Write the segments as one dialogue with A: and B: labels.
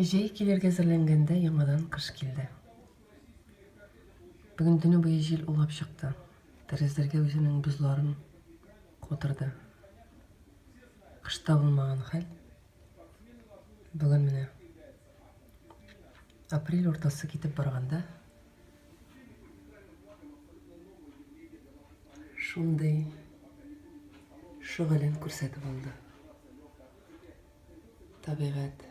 A: Жай келерге әзірленгенде яңадан қыш келді. Бүгін түні бойы жел улап шықты. Тәріздерге өзінің бұзларын қотырды. Қышта болмаған хәл. Бүгін міне апрель ортасы кетіп барғанда шундай шұғылын көрсетіп алды. Табиғат.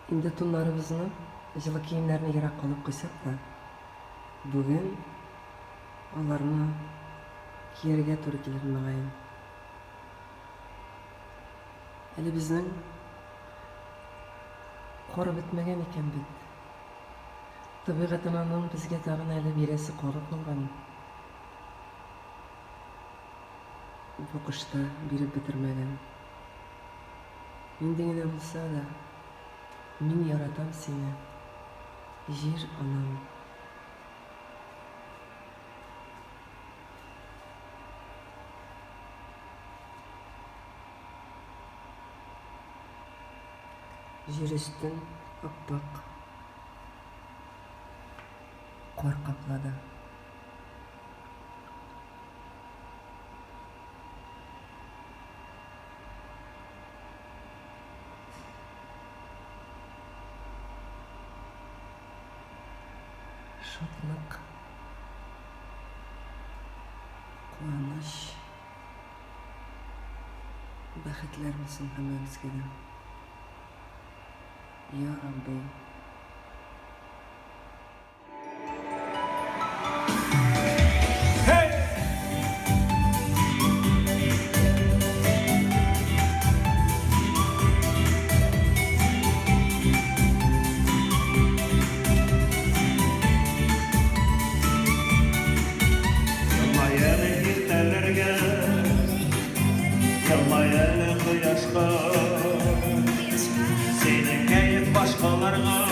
A: Инде туннарыбызны, жылы киімдерін ерақ қалып қойсақ та, бүгін оларны киерге туры келер мағайын. Әлі біздің қоры бітмеген екен бит. Табиғатының бізге тағын әлі бересі қоры қылған. Бұл қышта беріп бітірмеген. Мен дегені болса да, мен яратам сені, жер анам. Жер үстін аппақ қор қаплады. Шатлық, қуаныш, бақытлар болсын hamamizga de. Ya Rabbi.
B: Senin keyif başkalarına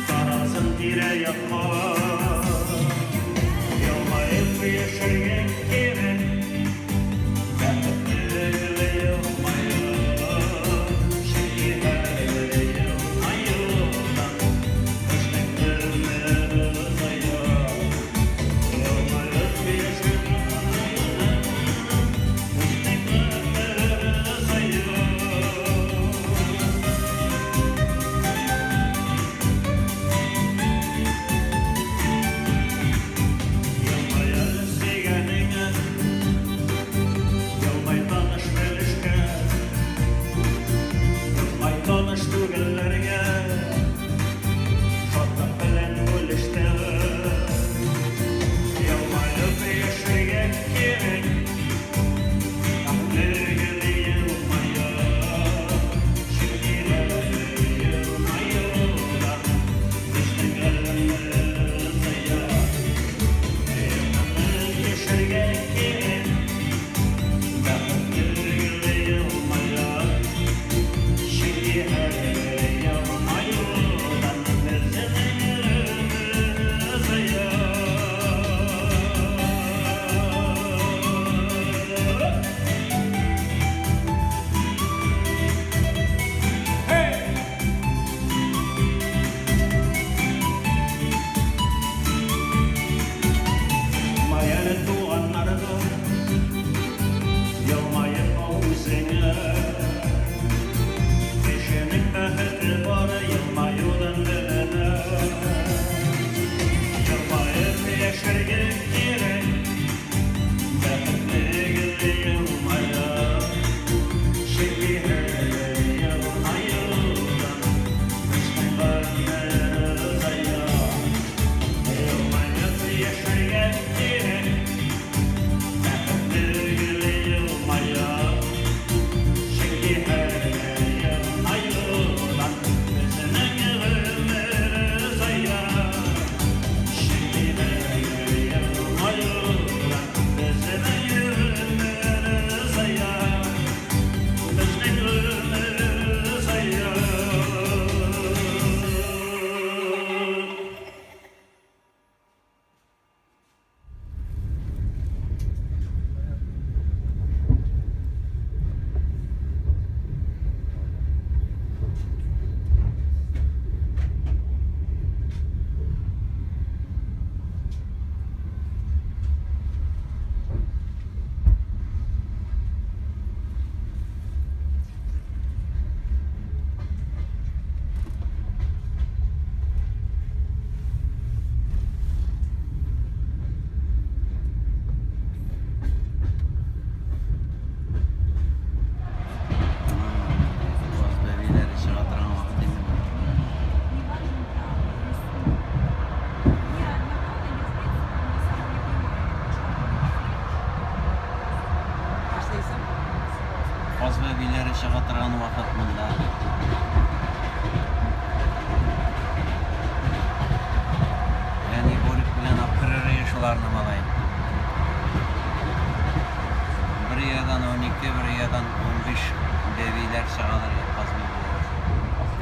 B: tarazın dire yapma. Yılmayıp yaşarken gibi bәхетлі yılmayıp şimdi her yılmayıptan kışlık günlerimiz ayıp. Yılmayıp yaşarken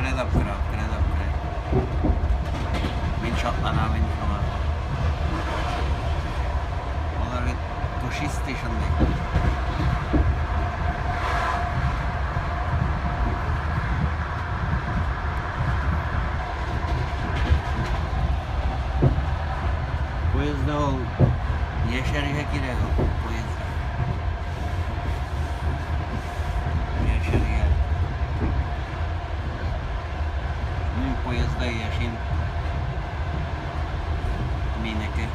C: upgrade. Min şatlanavın ama. Onları Toshi Station'da. Poyezdda ol Yaşarı'ya girer o poyezdda. Yaşarı'ya. Benim poyezdda yaşayayım. Mineke.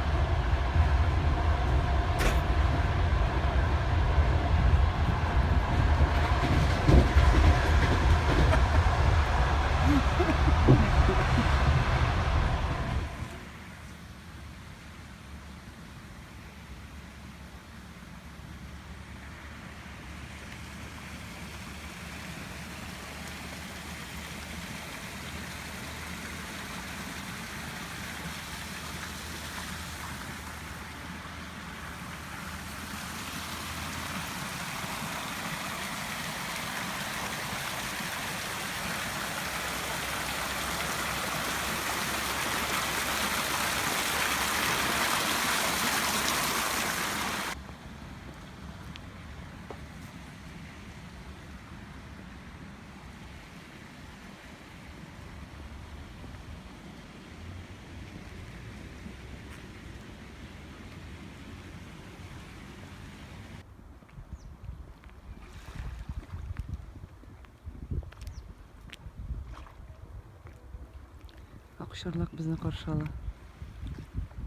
A: Akşarlak bizni karşıladı.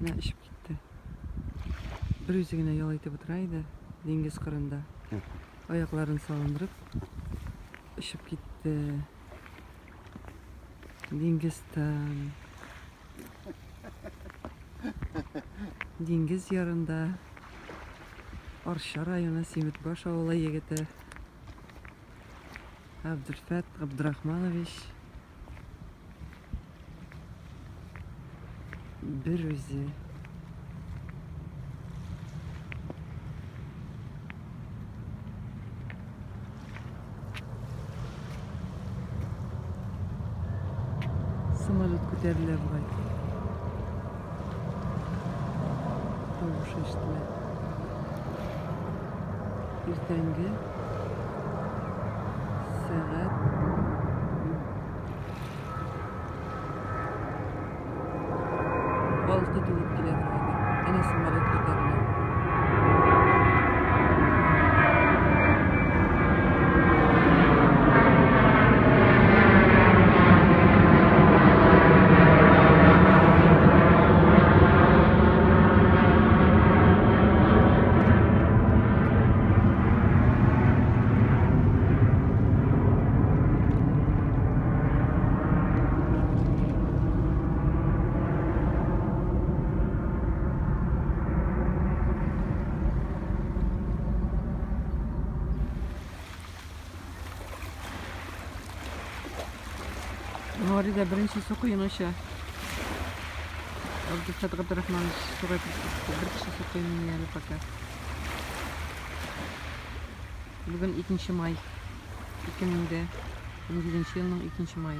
A: Ne işip gitti. Bir yüzüne yol itip oturaydı dengiz kırında. Ayaklarını salındırıp işip gitti. Dengizden. Dengiz yarında Arşa rayonu Simitbaş avula yigiti Abdülfet Abdurrahmanoviç bir özü samolyot ko'tariladi buray. Tovuş eshitila. Ertangi saat 6 to'lib keladi. Ana samolyot ko'tariladi. Orada birinchi so'qiyni o'sha Abdulfat Abdurahmonovich suratga bir kishi so'qiyni yani fakat. Bugün 2 May 2017 yılının 2 Mayı.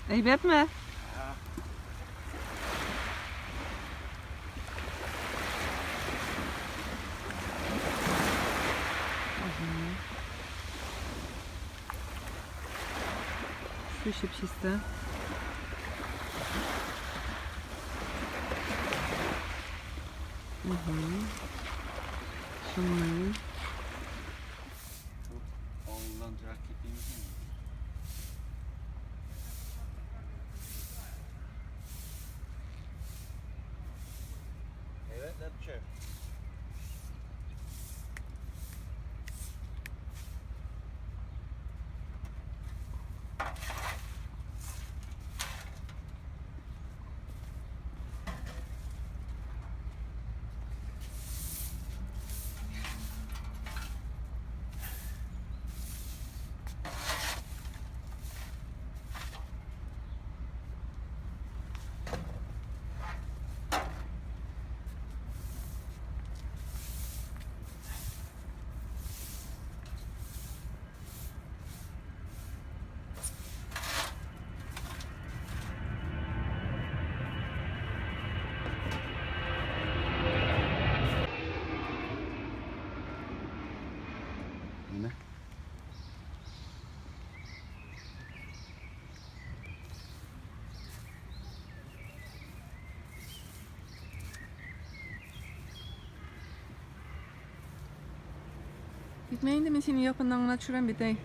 A: Heybet mi? Su şipşiste. Şunları.
C: Oğuldan rakip imkan. Evet, yapacak.
A: Gitmeyin de men seni yakından gana düşürem betey.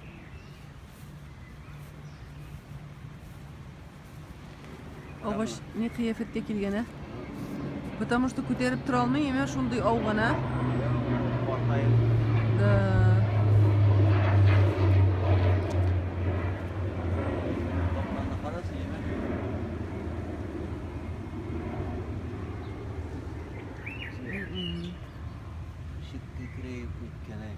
A: Oğaş ne kıyafetke kilgene? Потому что көтеріп тұра алмай еме шундай ауғана.
C: Korkayım.
A: Да.
C: Toplandı parası yemek. Şıkkı kireyip gitken.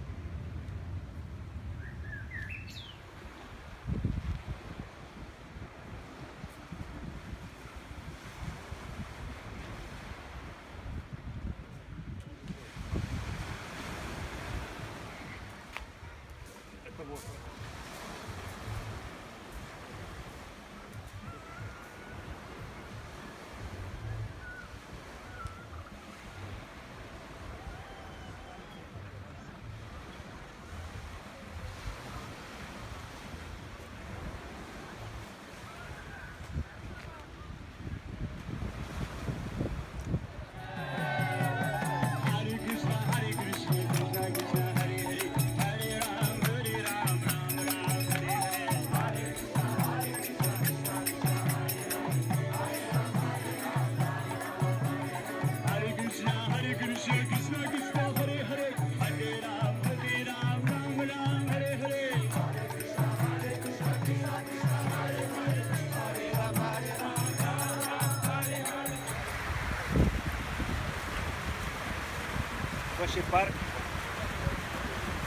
B: Koshi Park,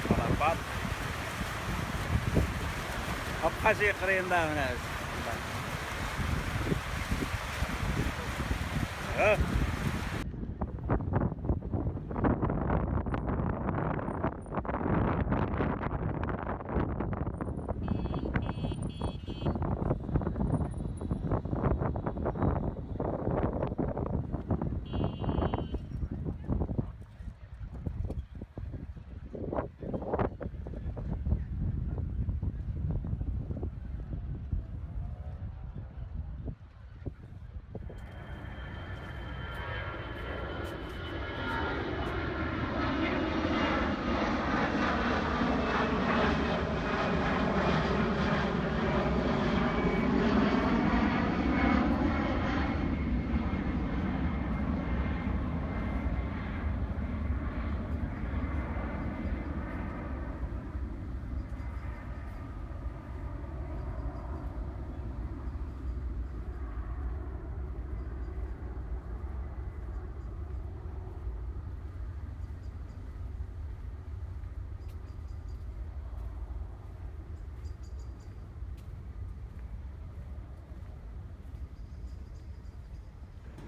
B: Palapat, Abkhazya kırığında mınız? Ha?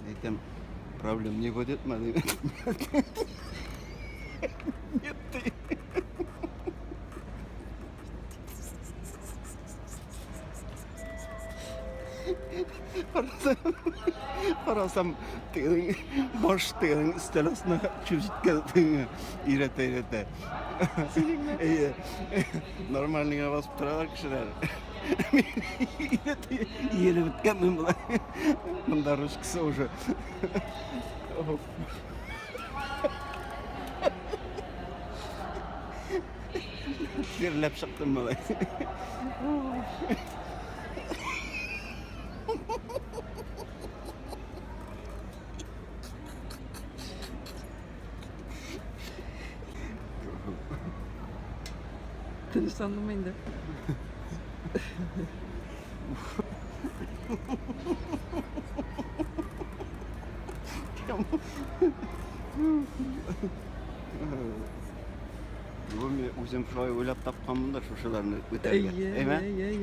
C: Aytem problem не будет mı? Qarasam terin boş terin üstelasına çözütken irete. Normalliğe basıp turalar kişiler. Yeri bitken mi bu? Bunda Ruskisi уже. Yerlep çıktım bu.
A: Tınışlandım ben de.
C: Bu men o'zim shoy o'ylab topganman-da shularni
A: Ey,
C: o'targa. Eymi?
A: ey.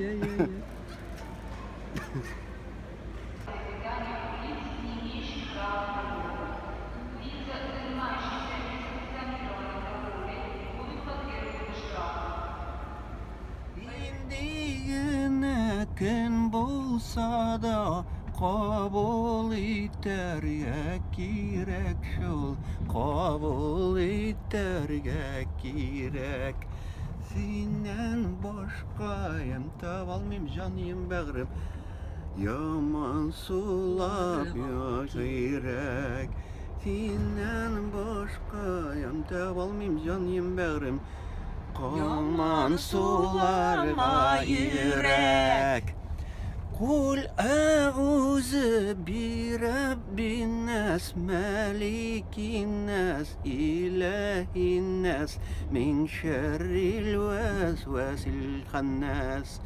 C: Endigina kun bo'lsa da qabul etarga kerak shul, qabul etarga kerak. Senden boshqayam tavolmayim jonim bag'rim, yomon sulab yo'q. Senden boshqayam tavolmayim jonim bag'rim, Koman sularga yürek. Kul a'udhu bi rabbin nas, malikin nas, ilahin nas, min sharril waswasil khannas,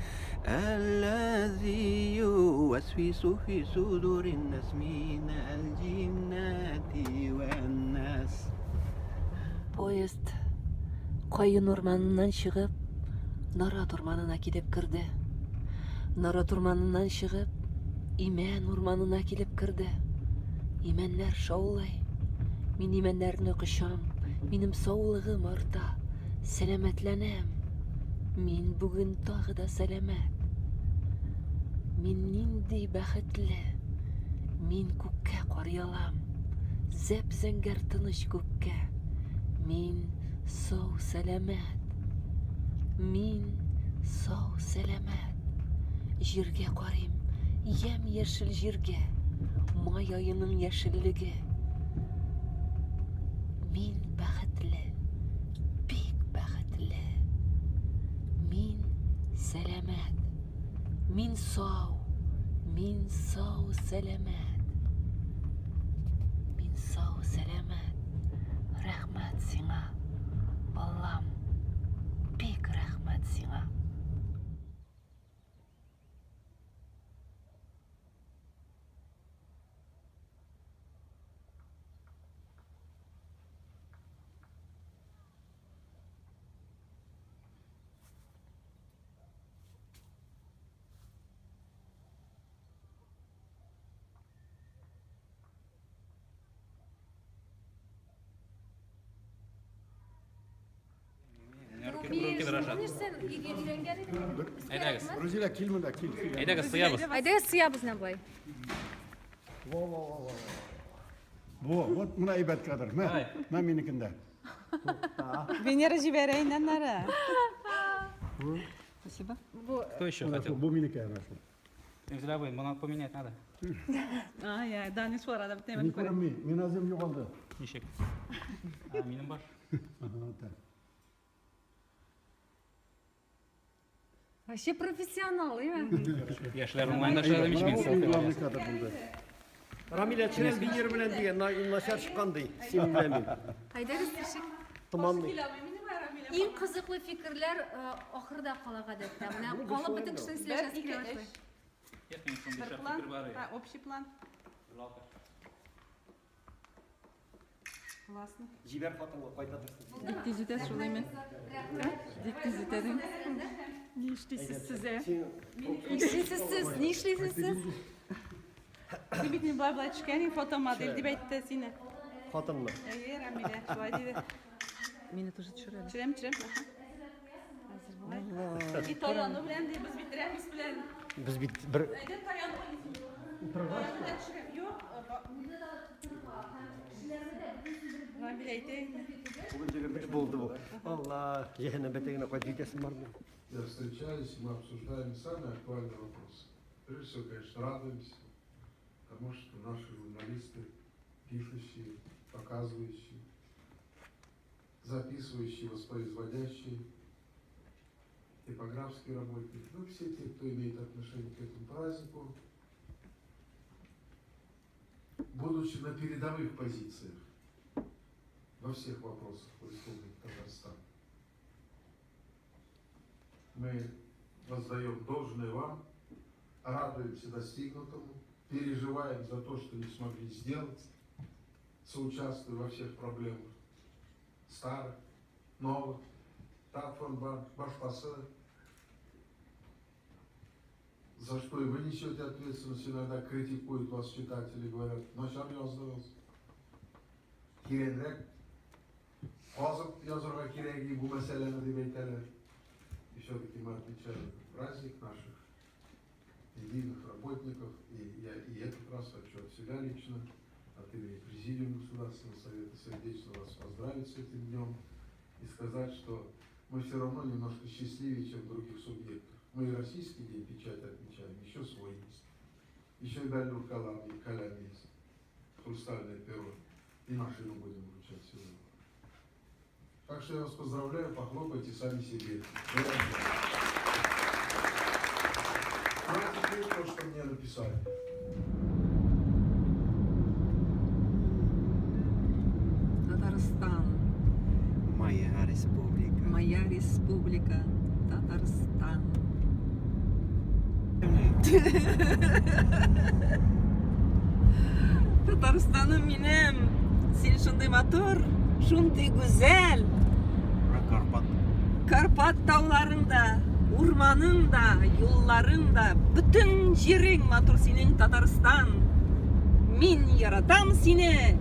C: alladhi yuwaswisu fi sudurin nas, minal jinnati wan nas.
D: Поезд Кайын орманынан шығып, Нарат орманына келіп кірді. Нарат орманынан шығып, Имен орманына келіп кірді. Именлер шаулай. Мин именлерні құшам, минем саулығым арта. Сәләмәтләнәм. Мин бүген тағы да сәләмәт. Мин нинди бәхетле. Мин күккә карыялам. Зәп-зәңгәр тыныч күккә. Мин сау сәләмәт. Мин сау сәләмәт. Җиргә карыйм, ям-яшел җиргә. Май аеның яшеллеге. Мин бәхетле. Бик бәхетле. Мин сәләмәт. Мин сау. Мин сау сәләмәт. Мин сау сәләмәт. Рәхмәт сиңа, балам, бик рәхмәт сиңа.
E: Рузиля, кил мында, кил.
F: Айдагыз, сыябыз.
G: Айдагыз, сыябыз былай.
E: Вот мына әйбәт кадр. Мә минекендә.
H: Венера жиберейін нары.
A: Спасибо.
F: Кто еще хотел?
E: Бу минеке ана шу.
F: Нельзя будет, но поменять надо.
H: Ай, Данис var adam
E: Мин
H: temin
E: күрәм, мин азым югалды.
F: Ничек. Минем бар.
G: Вообще профессионал, иә.
F: Яшьләр онлайнда эшләдем,
E: Мин
F: мин селфи
E: главный
F: алам.
E: кадр булды.
I: Рамиля Чирен бинер белән дигән начар чыккандай. Син белән мин.
G: Айдагыз, тишек.
I: Томанный.
G: Иң кызыклы фикерләр ахырда кала гадәттә. Менә калып бөтен кешенең сөйләшәсе килә башлый.
H: Bir plan, ha, общий план. Классно.
I: Җибәр хатынга кайта торсын.
H: Дикти җитә шулай мен. Дикти җитәдең. Ни эшлисез сезе?
G: Нишлисез сез? Нишлисез сез?
H: Син бит былай былай төшкән фотомодель дип әйтте сине.
I: Хатынны.
H: Әйе, Рамиля, шулай диде.
A: Мине тоже төшерәләр.
H: Төшерәм. И таяны белән ди, без бит рәхис белән.
I: Без бит бер
H: Әйдә таяны уйныйсың. Таяны да төшерәм. Юк. Рамиля әйтә.
I: бүген бер булды бу. Алла, җәһәннәм бетегенә кайта җитәсем бармы?
J: Я встречаюсь, мы обсуждаем самые актуальные вопросы. Прежде всего, конечно, радуемся тому, что наши журналисты, пишущие, показывающие, записывающие, воспроизводящие, типографские работники, ну, все те, кто имеет отношение к этому празднику, будучи на передовых позициях во всех вопросах в Республике Татарстан, мы воздаем должное вам, радуемся достигнутому, переживаем за то, что не смогли сделать, соучаствуя во всех проблемах старых, новых, Татфонбан, Башпасы, за что и вы несете ответственность, иногда критикуют вас читатели, говорят, начар яздыңыз, керенрек, қазып язырға керегі бұл мәселені деп айталар. И все-таки мы отмечаем праздник наших единых работников, и я этот раз хочу от себя лично, от имени Президиума Государственного Совета сердечно вас поздравить с этим днем и сказать, что мы все равно немножко счастливее, чем в других субъектах. Мы и российский день печати отмечаем, еще свой есть. Еще и Дальнюр Калям есть, хрустальное перо. И машину будем вручать сегодня. Так что я вас поздравляю, похлопайте сами себе. А теперь то, что мне написали.
A: Татарстан.
C: Моя республика.
A: Моя республика. Татарстан. Татарстаным минем. Сен шундай матур, шундай güzel.
C: Карпат.
A: Карпат тауларында, урманында, юлларында, бүтін жерің матур сенің Татарстан. Мен яратам сені,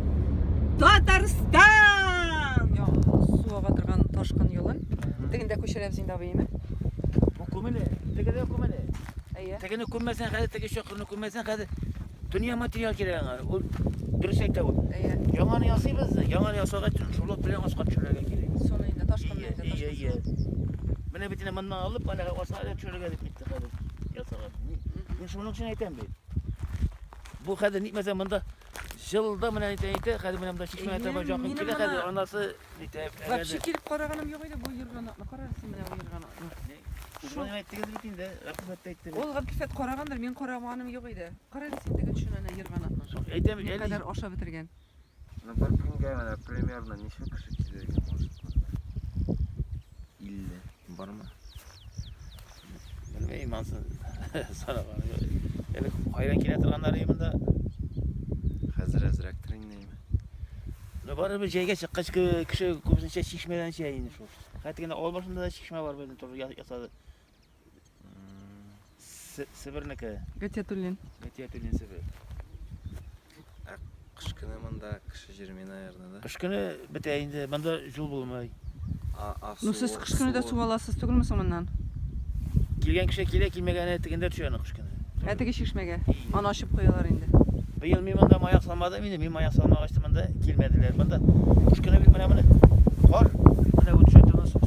A: Татарстан! Суға тұрған ташқын yolun. Тегінде көшірем сен дабы еме?
B: Hukumene, tegede hukumene.
A: Әйе.
B: Tegene hukumesen hadi tege şokunu hukumesen hadi. Dünya materyal kereğin. O dürüst ayta o.
A: Әйе.
B: Яңаны ясыйбыз, яңаны ясагач шулап белән аска төшерергә кирәк.
A: Соны инде ташқын
B: Ие, ие, ие. Менә бит инде моннан алып, ана асага төшерергә дип китте хәзер. Ясаган. Мин шуның өчен әйтәм бит. Бу хәзер нитмәсә монда жылда менә әйтә, хәзер менә монда шикмә таба якын килә, хәзер анасы әйтә.
A: Вообще келіп қарағаным жоқ еді, бұл ерғанатны қарарсың менә бұл ерғанатны.
B: Шуны әйттегез бит инде, рәхмәт әйтте.
A: Ол ғабкифет қарағандар, мен қарағаным жоқ еді. Қарарсың теге түшінәне ерғанатны.
B: Әйтәм,
A: Не қадар аша бітірген.
C: Ну, бір күнге менә примерно неше кеше килергә может. 50 бармы?
B: Bilmeyim ansın. Sana var. Yani hayran kine tıranları yımında.
C: Хәзер әзрәк тренинг.
B: Ne var bir şeyge çıkış kişi kubusun şişmeden şey indi şu. Hatta yine olmasında da şişme var böyle tur yasadı. Sibirniki.
A: Гәтия Түллин.
B: Metiye tülün sibir.
C: Кыш көне монда кеше җирми, наверное, да?
B: Kış günü biteyinde bende jul bulmay.
A: Ну сіз қыш күні де су аласыз түгілмісің мұнан?
B: Kilgen kişi kile kilmegene tiginde düşüyor kış günü.
A: Әтіге шешмеге. Аны ашып қоялар енді.
B: Bu yıl mimanda mayak salmadım yine mim mayak salmaya açtığımda kilmediler. Bende kış günü bir bana kar. Bana bu düşüyor nasıl?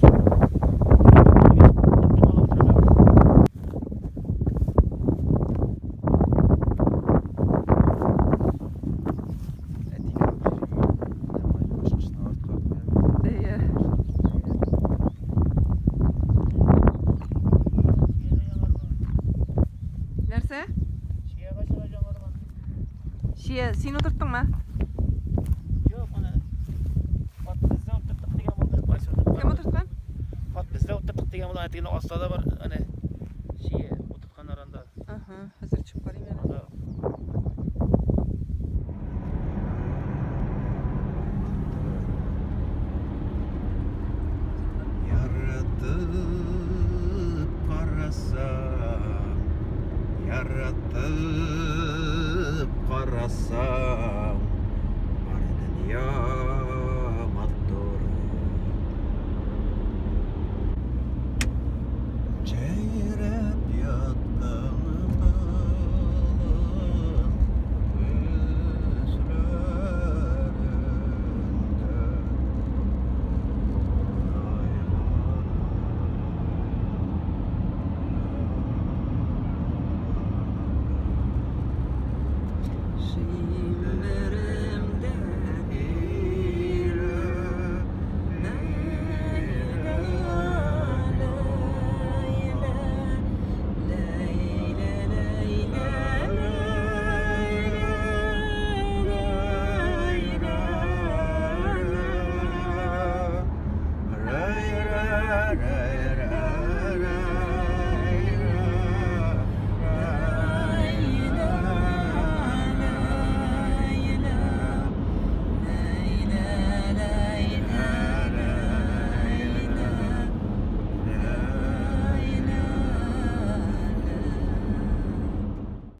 A: Әйе. Нәрсе? Шие, сен отырттың ма?
B: Yok bana. Bak bizde oturttuk diye bulmuş başladı.
A: Кем отыртқан?
B: Bak bizde oturttuk diye bulmuş. Yine astada var hani şeye oturtkan aranda.
A: Аха, хәзер чыгып карыйм әле.
B: Orada
C: Yaratып карасам, yaratып карасам, бар дөнья матур. Җәйрәп ятканым
A: Шие.